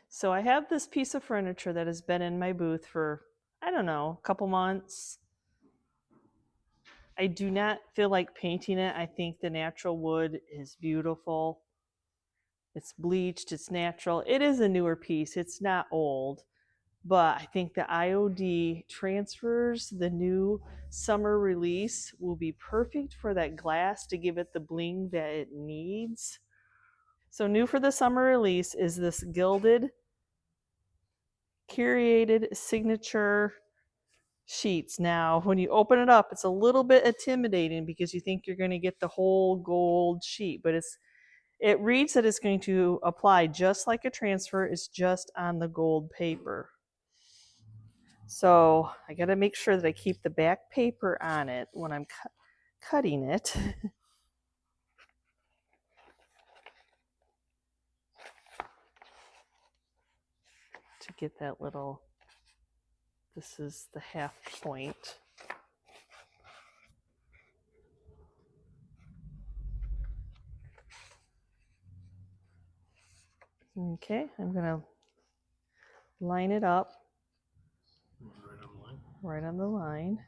So I have this piece of furniture that has been in my booth for, I don't know, a couple months. I do not feel like painting it. I think the natural wood is beautiful. It's bleached, it's natural. It is a newer piece, it's not old. But I think the IOD transfers, the new summer release, will be perfect for that glass to give it the bling that it needs. So new for the summer release is this gilded, curated signature sheets. Now, when you open it up, it's a little bit intimidating because you think you're going to get the whole gold sheet, but it reads that it's going to apply just like a transfer. It's just on the gold paper. So I got to make sure that I keep the back paper on it when I'm cutting it. To get that little, this is the half point. Okay, I'm going to line it up. Right on the line? Right on the line.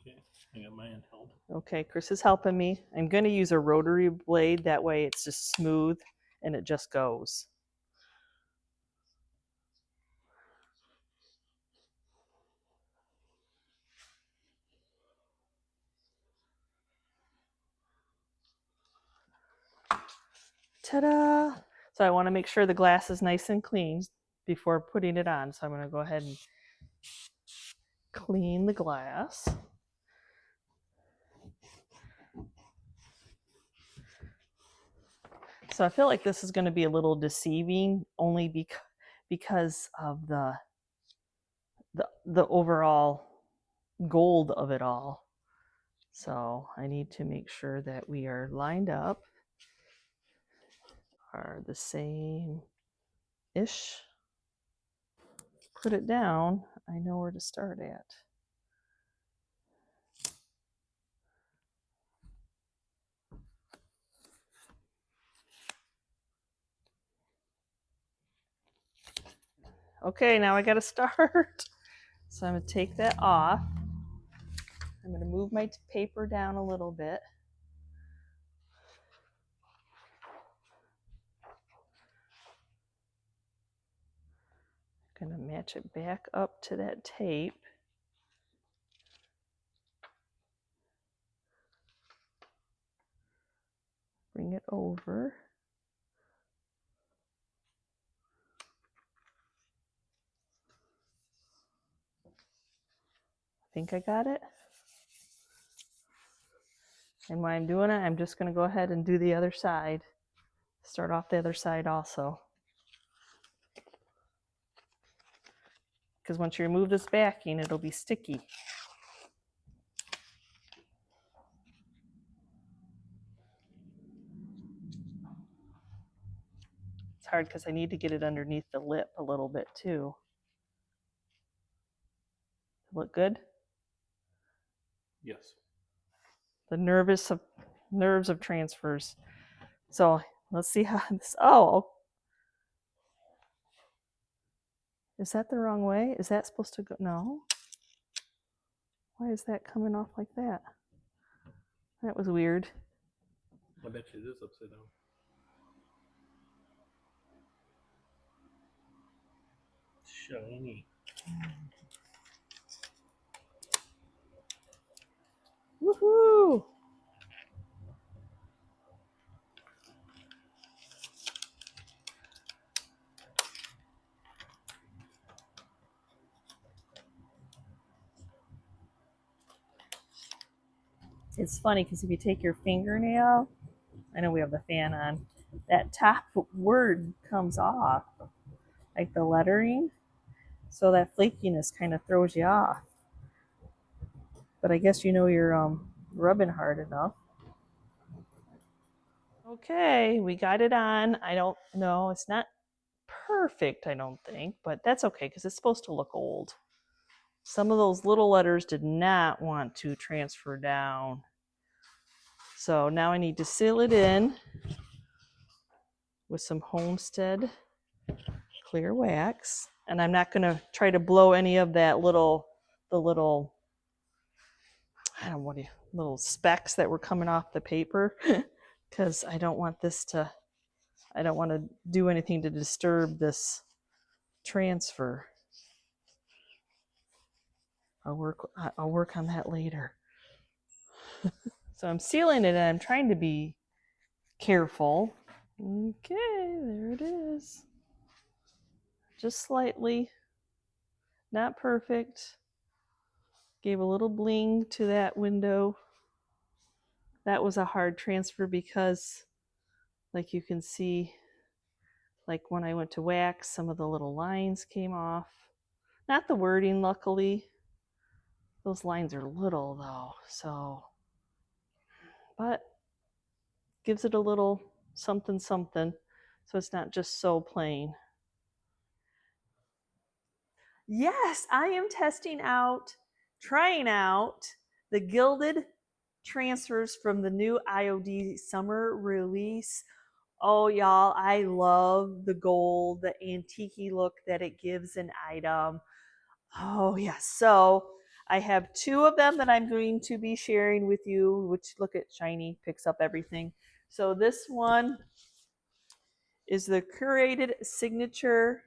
Okay, I got my hand held. Okay, Chris is helping me. I'm going to use a rotary blade. That way it's just smooth and it just goes. Ta-da! So I want to make sure the glass is nice and clean before putting it on. So I'm going to go ahead and clean the glass. So I feel like this is going to be a little deceiving only because of the overall gold of it all. So I need to make sure that we are lined up, are the same-ish. Put it down, I know where to start at. Okay, now I got to start. So I'm going to take that off. I'm going to move my paper down a little bit. I'm going to match it back up to that tape. Bring it over. I think I got it. And while I'm doing it, I'm just going to go ahead and do the other side. Start off the other side also. Because once you remove this backing, it'll be sticky. It's hard because I need to get it underneath the lip a little bit too. Look good? Yes. The nerves of transfers. So let's see how this, oh, is that the wrong way? Is that supposed to go? No. Why is that coming off like that? That was weird. I bet you it is upside down. Shiny. Woohoo! It's funny because if you take your fingernail, I know we have the fan on, that top word comes off, like the lettering. So that flakiness kind of throws you off. But I guess you know you're rubbing hard enough. Okay, we got it on. I don't know, it's not perfect, I don't think, but that's okay because it's supposed to look old. Some of those little letters did not want to transfer down. So now I need to seal it in with some Homestead clear wax. And I'm not going to try to blow any of that the little, I don't know, little specks that were coming off the paper, because I don't want to do anything to disturb this transfer. I'll work on that later. So I'm sealing it and I'm trying to be careful. Okay, there it is. Just slightly, not perfect. Gave a little bling to that window. That was a hard transfer because, like you can see, like when I went to wax, some of the little lines came off. Not the wording, luckily. Those lines are little though, so, but gives it a little something something, so it's not just so plain. Yes, I am trying out the gilded transfers from the new Iod summer release. Oh, y'all, I love the gold, the antique look that it gives an item. Oh, yes. So I have 2 of them that I'm going to be sharing with you, which, look at shiny, picks up everything. So this one is the curated signature.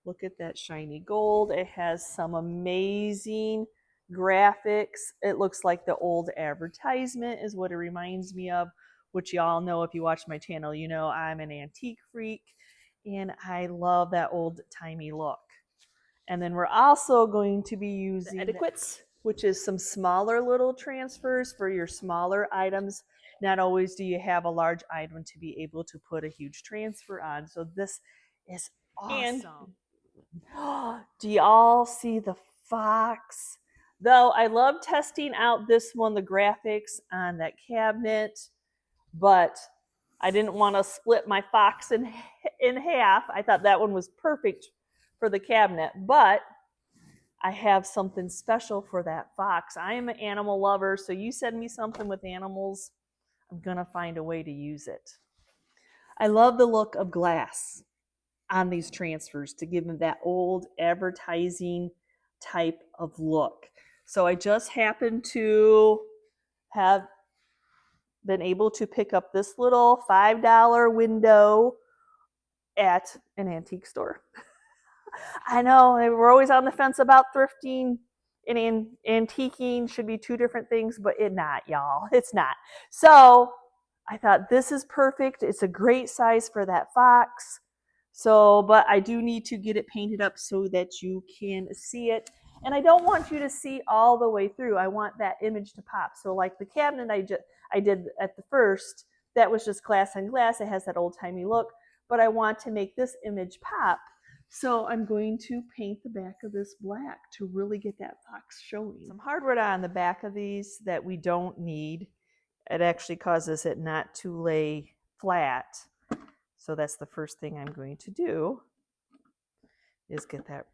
Look at that shiny gold. It has some amazing graphics. It looks like the old advertisement is what it reminds me of, which y'all know if you watch my channel, you know I'm an antique freak and I love that old-timey look. And then we're also going to be using the etiquettes, which is some smaller little transfers for your smaller items. Not always do you have a large item to be able to put a huge transfer on. So this is awesome. And do y'all see the fox? Though I love testing out this one, the graphics on that cabinet, but I didn't want to split my fox in half. I thought that one was perfect for the cabinet, but I have something special for that fox. I am an animal lover, so you send me something with animals, I'm gonna find a way to use it. I love the look of glass on these transfers to give them that old advertising type of look. So I just happened to have been able to pick up this little $5 window at an antique store. I know we're always on the fence about thrifting and antiquing should be 2 different things, but it's not, y'all. It's not. So I thought this is perfect. It's a great size for that fox. So, but I do need to get it painted up so that you can see it. And I don't want you to see all the way through. I want that image to pop. So like the cabinet I did at the first, that was just glass on glass. It has that old-timey look, but I want to make this image pop. So I'm going to paint the back of this black to really get that fox showing. Some hardwood on the back of these that we don't need. It actually causes it not to lay flat. So that's the first thing I'm going to do is get that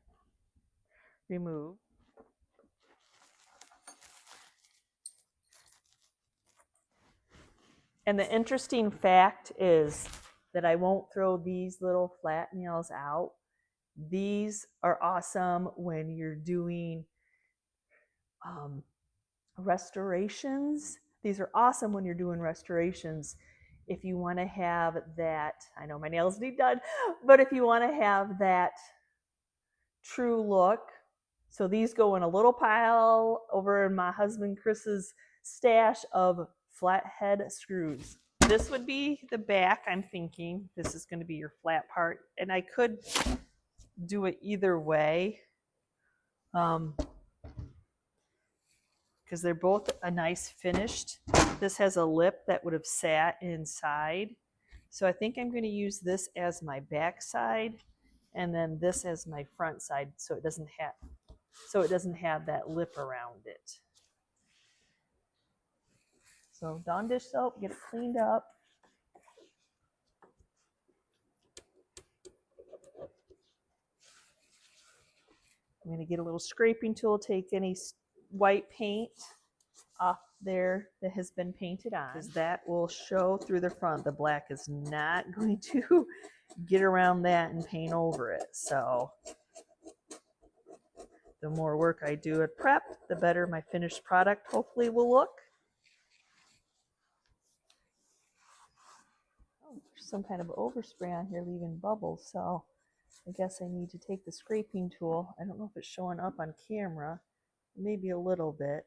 removed. And the interesting fact is that I won't throw these little flat nails out. These are awesome when you're doing restorations. These are awesome when you're doing restorations. If you want to have that, I know my nails need done, but if you want to have that true look, so these go in a little pile over in my husband Chris's stash of flathead screws. This would be the back, I'm thinking. This is going to be your flat part, and I could do it either way because they're both a nice finished. This has a lip that would have sat inside, so I think I'm going to use this as my back side and then this as my front side, so it doesn't have that lip around it. So Dawn dish soap, get it cleaned up. I'm going to get a little scraping tool, take any white paint off there that has been painted on, because that will show through the front. The black is not going to get around that and paint over it. So the more work I do at prep, the better my finished product hopefully will look. Oh, there's some kind of overspray on here leaving bubbles, so I guess I need to take the scraping tool. I don't know if it's showing up on camera, maybe a little bit.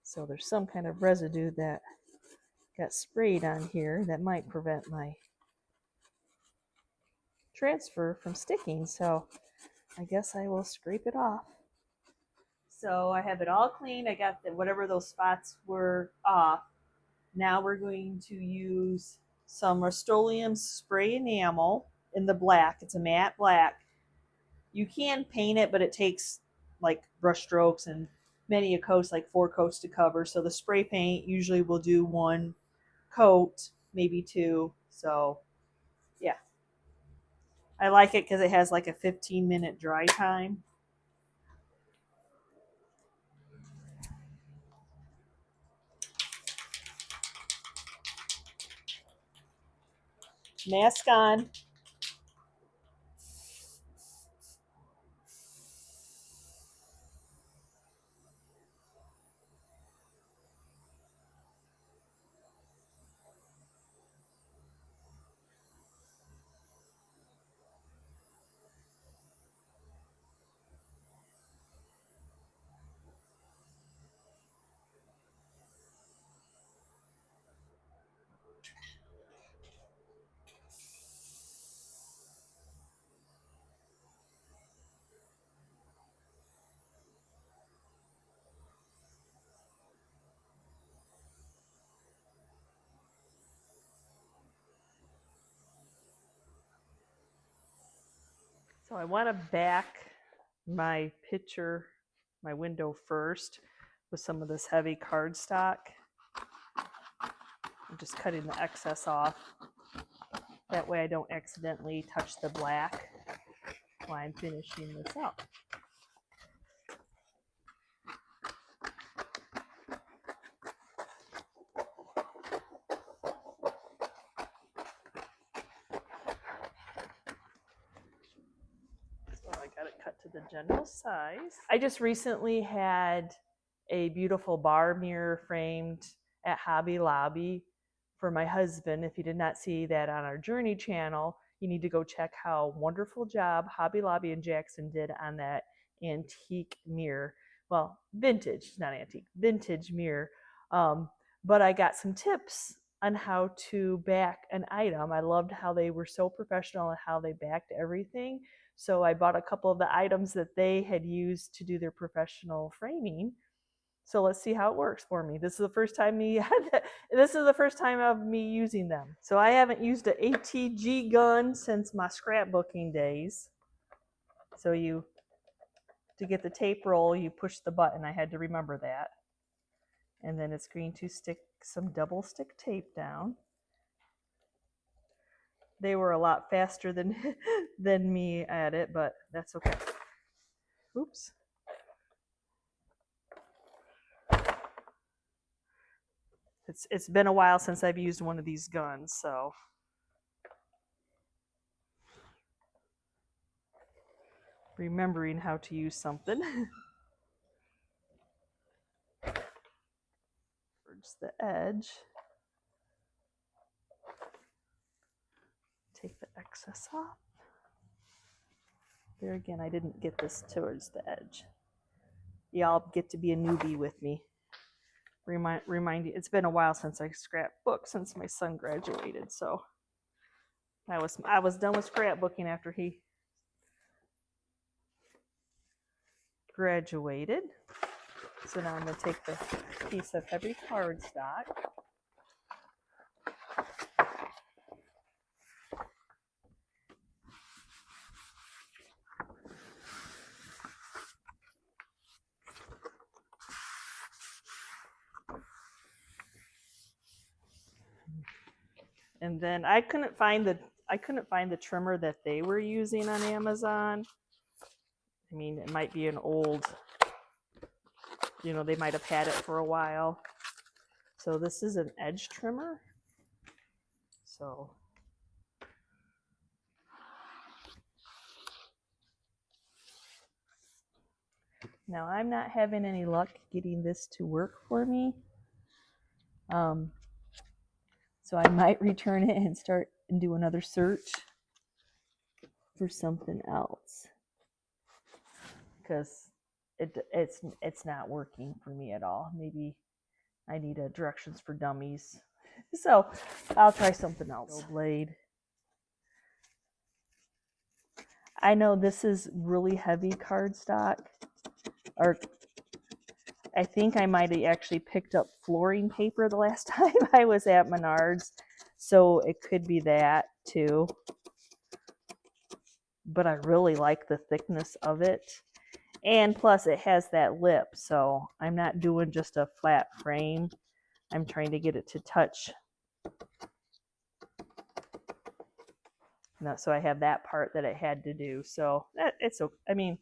So there's some kind of residue that got sprayed on here that might prevent my transfer from sticking. So I guess I will scrape it off. So I have it all clean. I got whatever those spots were off. Now we're going to use some Rust-Oleum spray enamel in the black. It's a matte black. You can paint it, but it takes like brush strokes and many a coats, like 4 coats to cover. So the spray paint usually will do 1 coat, maybe 2. So yeah, I like it because it has like a 15-minute dry time. Mask on. So I want to back my picture, my window first with some of this heavy cardstock. I'm just cutting the excess off. That way I don't accidentally touch the black while I'm finishing this up. So I got it cut to the general size. I just recently had a beautiful bar mirror framed at Hobby Lobby for my husband. If you did not see that on our Journey channel, you need to go check how wonderful job Hobby Lobby and Jackson did on that antique mirror. Well, vintage, not antique, vintage mirror. But I got some tips on how to back an item. I loved how they were so professional and how they backed everything. So I bought a couple of the items that they had used to do their professional framing. So let's see how it works for me. This is the first time this is the first time of me using them. So I haven't used an ATG gun since my scrapbooking days. So to get the tape roll, you push the button. I had to remember that. And then it's going to stick some double stick tape down. They were a lot faster than me at it, but that's okay. Oops. It's been a while since I've used one of these guns, so remembering how to use something. Towards the edge. Take the excess off. There again, I didn't get this towards the edge. Y'all get to be a newbie with me. Remind you, it's been a while since I scrapbooked since my son graduated, so I was done with scrapbooking after he graduated. So now I'm going to take the piece of heavy cardstock. And then I couldn't find the trimmer that they were using on Amazon. I mean, it might be an old, they might have had it for a while. So this is an edge trimmer. So Now I'm not having any luck getting this to work for me. So I might return it and start and do another search for something else. Because it's not working for me at all. Maybe I need a directions for dummies. So I'll try something else. Blade. I know this is really heavy cardstock, or I think I might have actually picked up flooring paper the last time I was at Menards, so it could be that too. But I really like the thickness of it, and plus it has that lip, so I'm not doing just a flat frame. I'm trying to get it to touch. No, so I have that part that it had to do. So it's, I mean,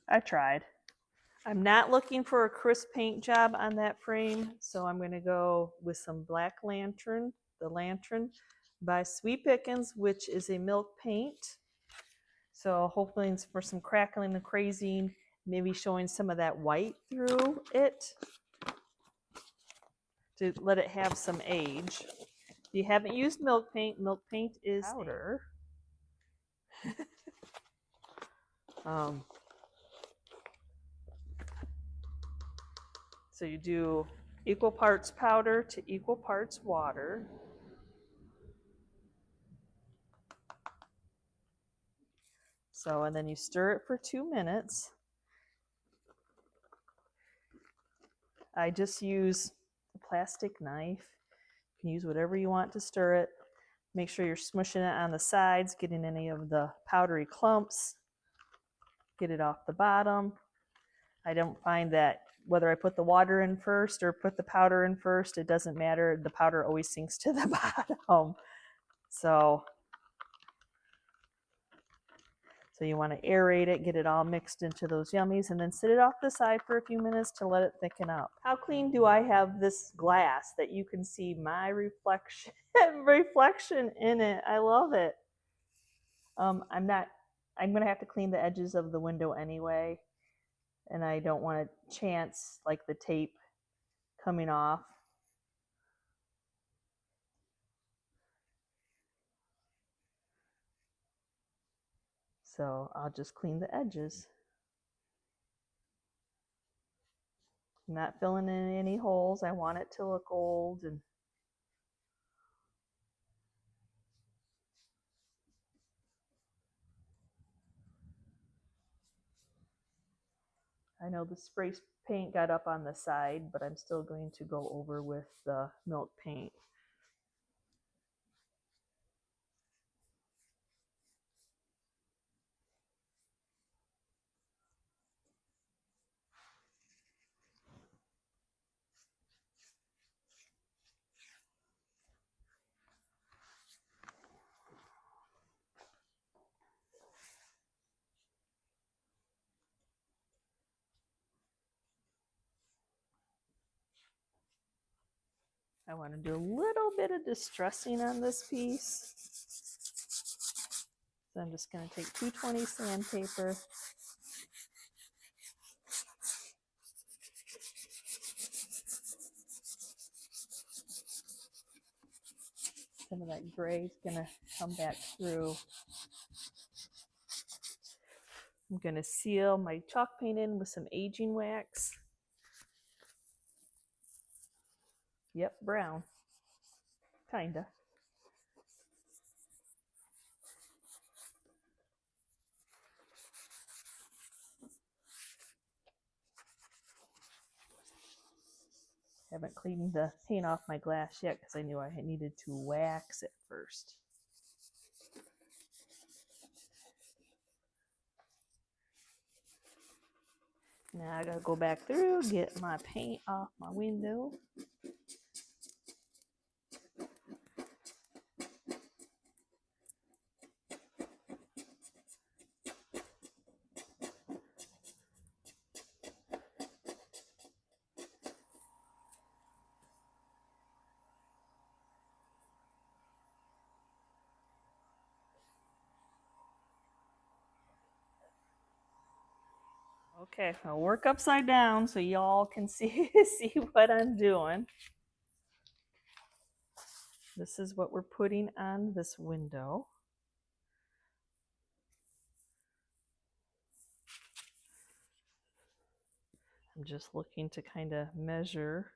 I tried. I'm not looking for a crisp paint job on that frame, so I'm going to go with some Black Lantern, the Lantern by Sweet Pickins, which is a milk paint. So hopefully it's for some crackling and crazing, maybe showing some of that white through it to let it have some age. If you haven't used milk paint is powder. So you do equal parts powder to equal parts water. So, and then you stir it for 2 minutes. I just use a plastic knife. You can use whatever you want to stir it. Make sure you're smushing it on the sides, getting any of the powdery clumps. Get it off the bottom. I don't find that whether I put the water in first or put the powder in first, it doesn't matter. The powder always sinks to the bottom. So you want to aerate it, get it all mixed into those yummies, and then sit it off the side for a few minutes to let it thicken up. How clean do I have this glass that you can see my reflection in it? I love it. I'm going to have to clean the edges of the window anyway, and I don't want to chance like the tape coming off. So I'll just clean the edges. I'm not filling in any holes. I want it to look old. And I know the spray paint got up on the side, but I'm still going to go over with the milk paint. I want to do a little bit of distressing on this piece. So I'm just going to take 220 sandpaper. Some of that gray is going to come back through. I'm going to seal my chalk paint in with some aging wax. Yep, brown. Kinda. Haven't cleaned the paint off my glass yet because I knew I needed to wax it first. Now I gotta go back through, get my paint off my window. Okay, I'll work upside down so y'all can see what I'm doing. This is what we're putting on this window. I'm just looking to kind of measure.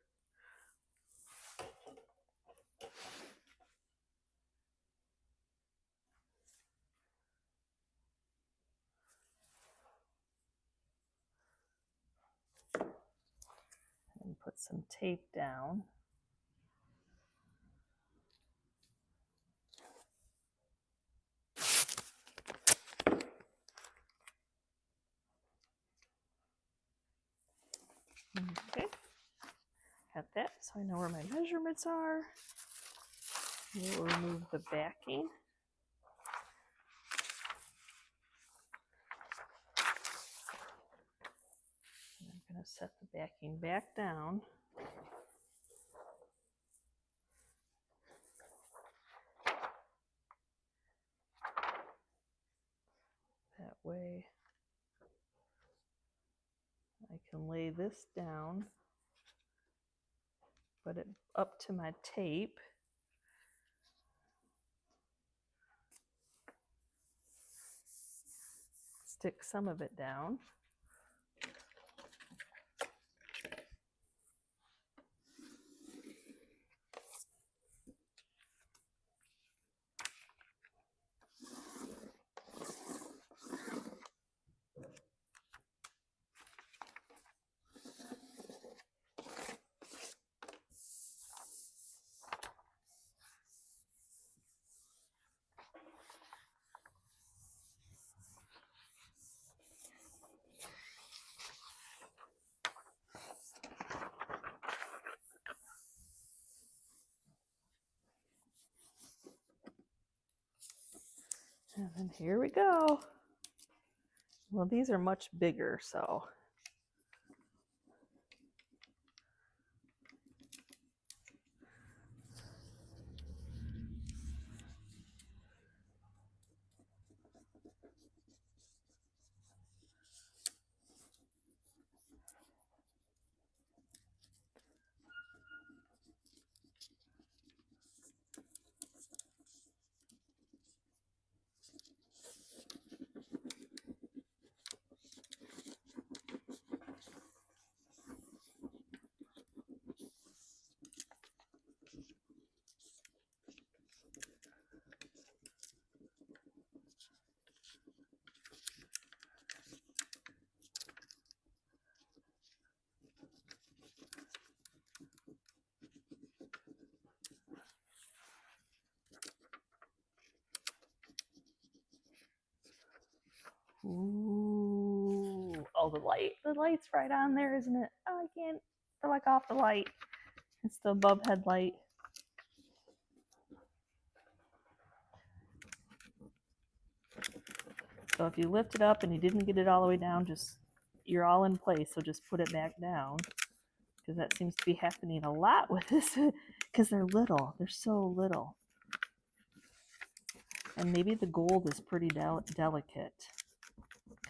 And put some tape down. Okay, got that, so I know where my measurements are. We'll remove the backing. I'm going to set the backing back down. That way I can lay this down, put it up to my tape. Stick some of it down. And then here we go. Well, these are much bigger, so. Ooh. Oh, the light's right on there, isn't it? Oh, I can't like off the light. It's the above headlight. So if you lift it up and you didn't get it all the way down, you're all in place, so just put it back down, because that seems to be happening a lot with this, because they're little. They're so little. And maybe the gold is pretty delicate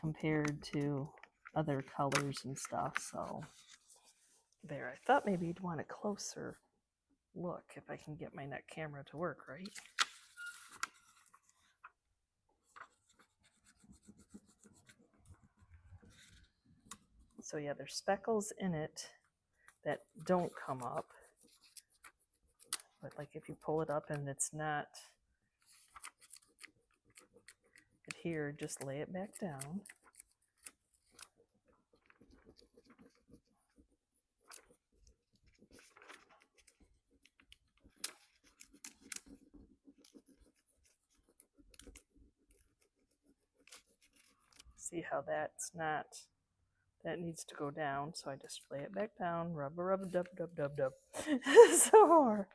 compared to other colors and stuff, so there. I thought maybe you'd want a closer look if I can get my net camera to work right. So yeah, there's speckles in it that don't come up, but like if you pull it up and it's not adhered, just lay it back down. See how that's not, that needs to go down, so I just lay it back down, rub dub dub dub dub so hard.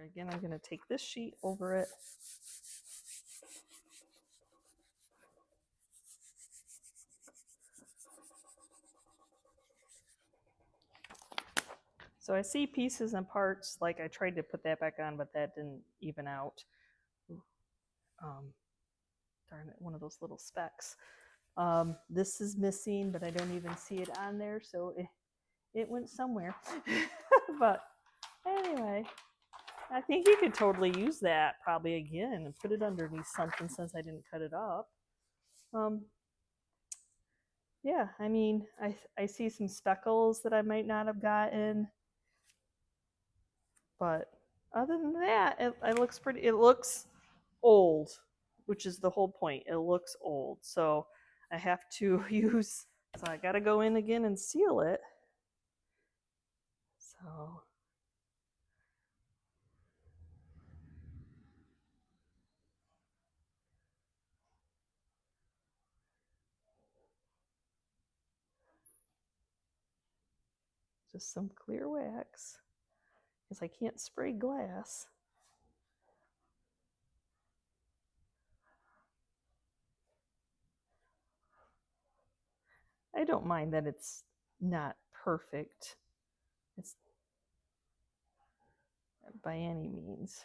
Again, I'm going to take this sheet over it. So I see pieces and parts, like I tried to put that back on, but that didn't even out. Darn it, one of those little specks. This is missing, but I don't even see it on there, so it went somewhere. But anyway, I think you could totally use that probably again and put it underneath something since I didn't cut it up. Yeah, I mean, I see some speckles that I might not have gotten. But other than that, it looks pretty. It looks old, which is the whole point. It looks old. So I have to use, so I got to go in again and seal it. So. Just some clear wax, because I can't spray glass. I don't mind that it's not perfect. It's by any means,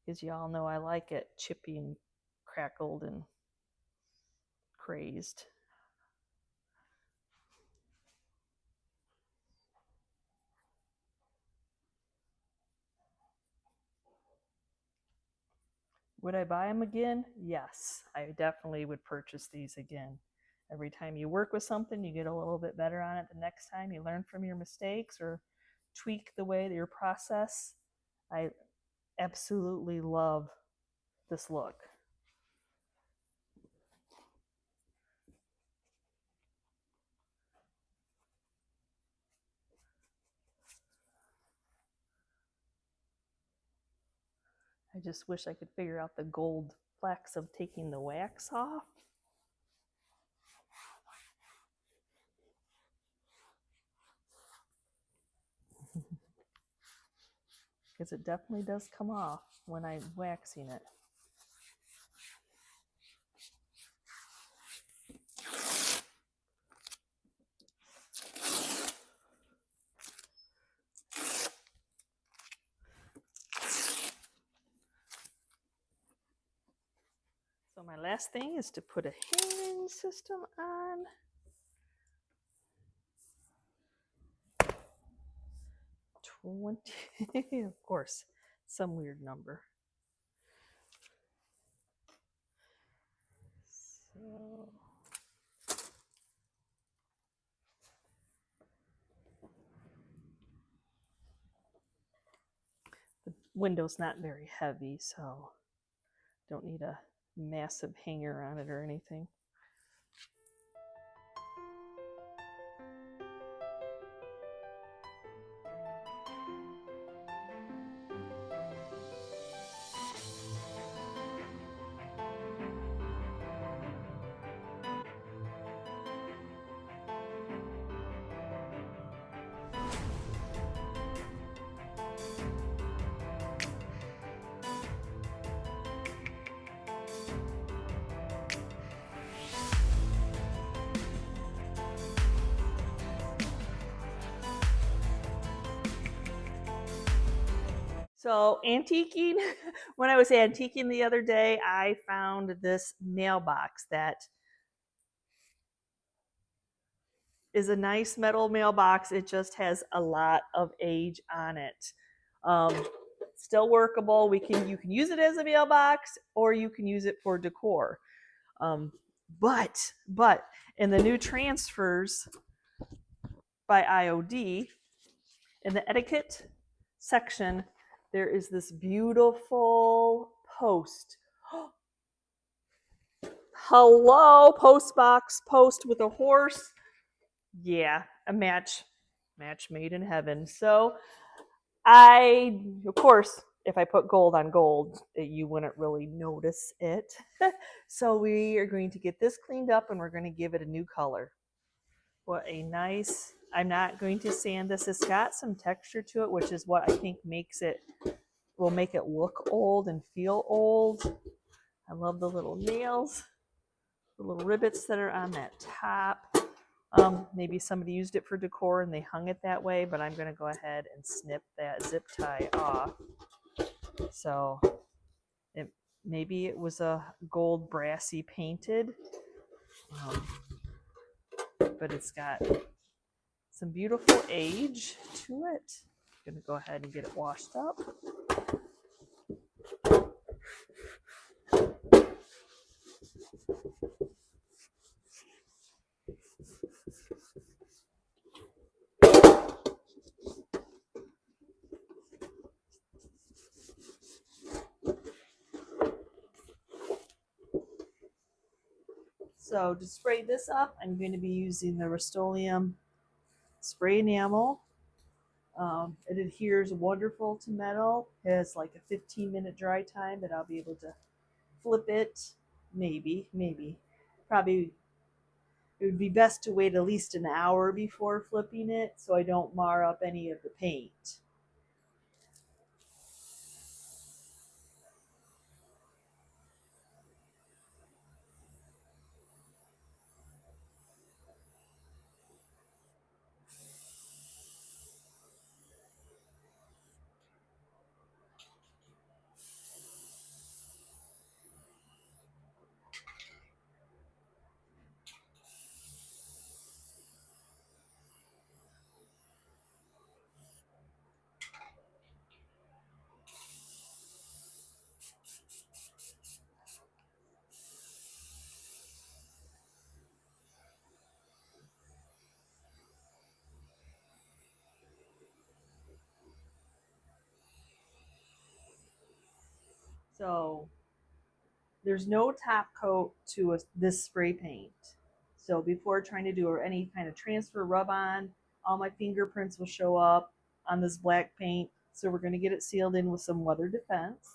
because y'all know I like it chippy and crackled and crazed. Would I buy them again? Yes, I definitely would purchase these again. Every time you work with something, you get a little bit better on it. The next time you learn from your mistakes or tweak the way that your process. I absolutely love this look. I just wish I could figure out the gold flex of taking the wax off. Because it definitely does come off when I'm waxing it. So my last thing is to put a hanging system on. Of course, some weird number. So the window's not very heavy, so don't need a massive hanger on it or anything. So antiquing, when I was antiquing the other day, I found this mailbox that is a nice metal mailbox. It just has a lot of age on it. Still workable. You can use it as a mailbox or you can use it for decor. But in the new transfers by IOD, in the etiquette section, there is this beautiful post. Hello, postbox post with a horse. Yeah, a match made in heaven. So of course, if I put gold on gold, you wouldn't really notice it. So we are going to get this cleaned up and we're going to give it a new color. What a nice I'm not going to sand this. It's got some texture to it, which is what I think will make it look old and feel old. I love the little nails, the little rivets that are on that top. Maybe somebody used it for decor and they hung it that way, but I'm going to go ahead and snip that zip tie off. So maybe it was a gold brassy painted, but it's got some beautiful age to it. I'm going to go ahead and get it washed up. So to spray this up, I'm going to be using the Rust-Oleum spray enamel. It adheres wonderful to metal. It has like a 15-minute dry time that I'll be able to flip it. Maybe. Probably it would be best to wait at least an hour before flipping it so I don't mar up any of the paint. So there's no top coat to this spray paint. So before trying to do any kind of transfer rub on, all my fingerprints will show up on this black paint. So we're going to get it sealed in with some weather defense.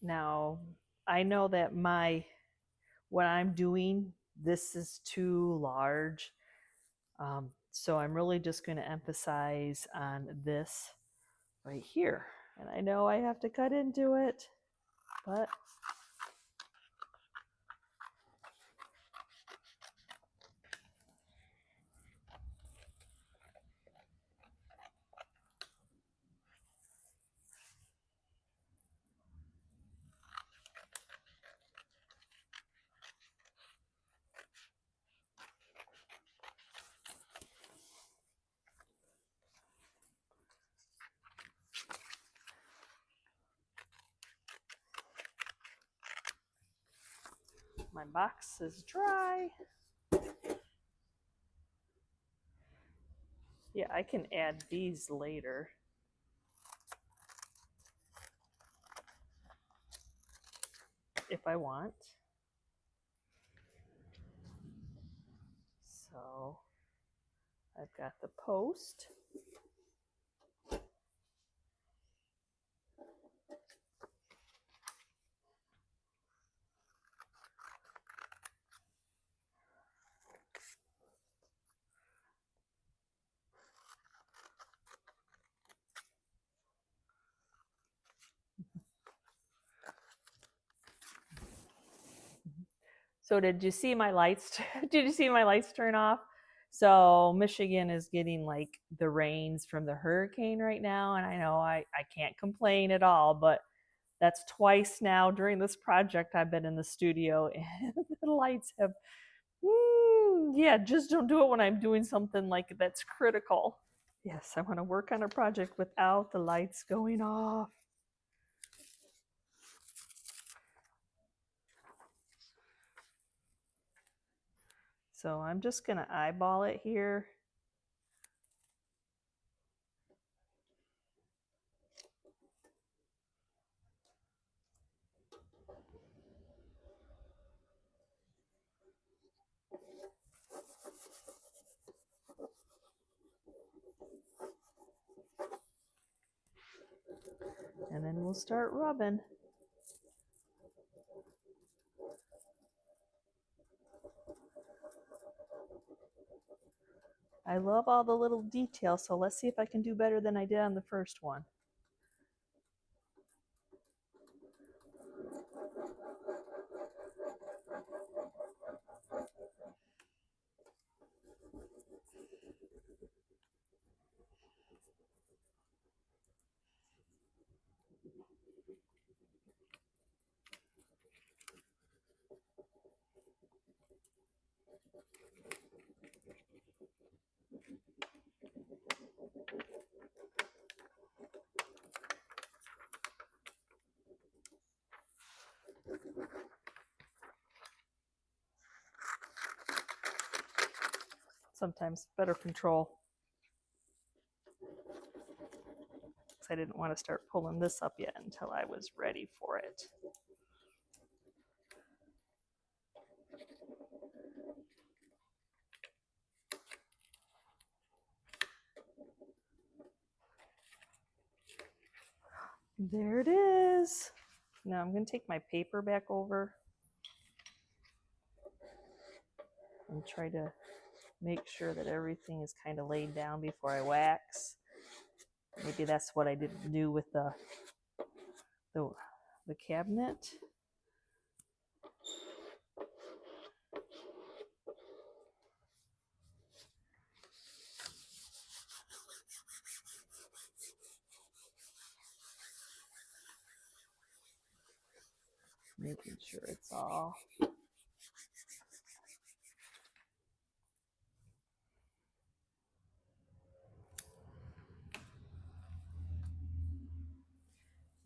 Now, I know that what I'm doing, this is too large. So I'm really just going to emphasize on this right here. And I know I have to cut into it, but my box is dry. Yeah, I can add these later. If I want. So I've got the post. So did you see my lights? Did you see my lights turn off? So Michigan is getting like the rains from the hurricane right now. And I know I can't complain at all, but that's twice now during this project I've been in the studio and the lights have, yeah, just don't do it when I'm doing something like that's critical. Yes, I want to work on a project without the lights going off. So I'm just going to eyeball it here. And then we'll start rubbing. I love all the little details, so let's see if I can do better than I did on the first one. Sometimes better control. I didn't want to start pulling this up yet until I was ready for it. There it is. Now I'm going to take my paper back over and try to make sure that everything is kind of laid down before I wax. Maybe that's what I didn't do with the cabinet. Making sure it's all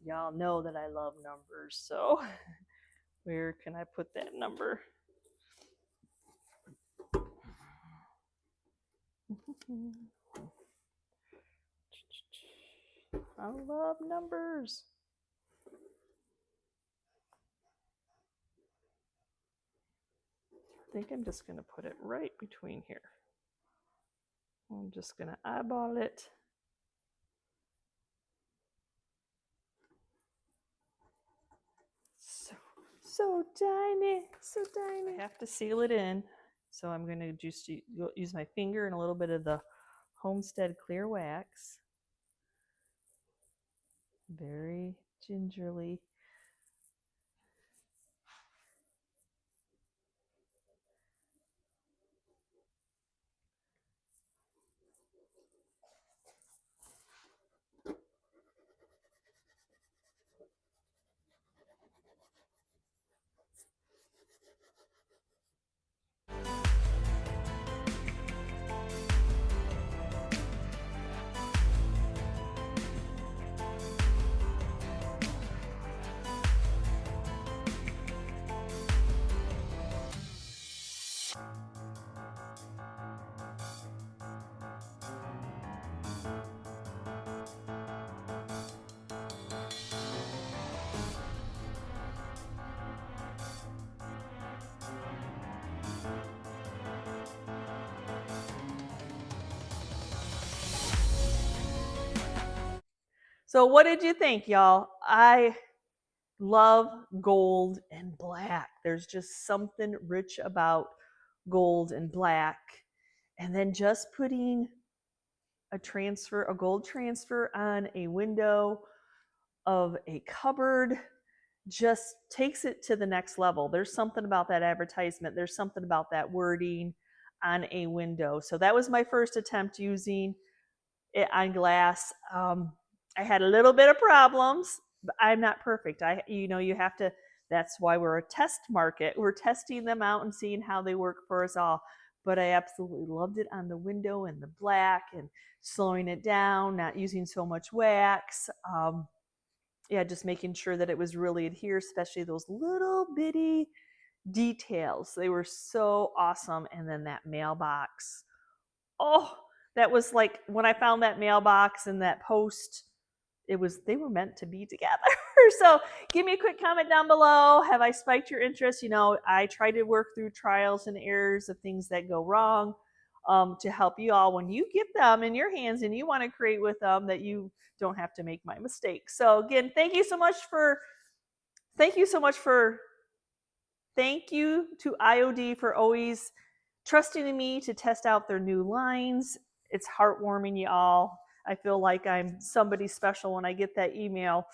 y'all know that I love numbers, so where can I put that number? I love numbers. I think I'm just going to put it right between here. I'm just going to eyeball it. So tiny, so tiny. I have to seal it in, so I'm going to just use my finger and a little bit of the Homestead clear wax. Very gingerly. So what did you think, y'all? I love gold and black. There's just something rich about gold and black. And then just putting a gold transfer on a window of a cupboard just takes it to the next level. There's something about that advertisement. There's something about that wording on a window. So that was my first attempt using it on glass. I had a little bit of problems, but I'm not perfect. You have to, that's why we're a test market. We're testing them out and seeing how they work for us all. But I absolutely loved it on the window and the black and slowing it down, not using so much wax. Yeah, just making sure that it was really adhered, especially those little bitty details. They were so awesome. And then that mailbox. Oh, that was like when I found that mailbox and that post, they were meant to be together. So give me a quick comment down below. Have I spiked your interest? I try to work through trials and errors of things that go wrong. to help you all when you get them in your hands and you want to create with them, that you don't have to make my mistakes. So again, thank you to IOD for always trusting in me to test out their new lines. It's heartwarming, y'all. I feel like I'm somebody special when I get that email.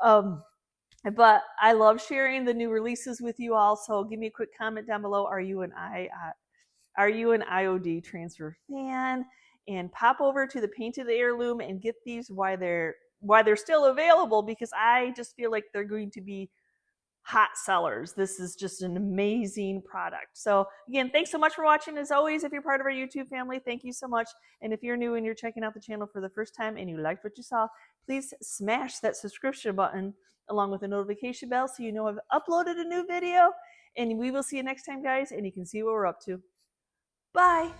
But I love sharing the new releases with you all. So give me a quick comment down below. Are you an IOD transfer fan? And pop over to the Painted Heirloom and get these while they're still available, because I just feel like they're going to be hot sellers. This is just an amazing product. So again, thanks so much for watching. As always, if you're part of our YouTube family, thank you so much. And if you're new and you're checking out the channel for the first time and you liked what you saw, please smash that subscription button along with the notification bell so you know I've uploaded a new video. And we will see you next time, guys, and you can see what we're up to. Bye.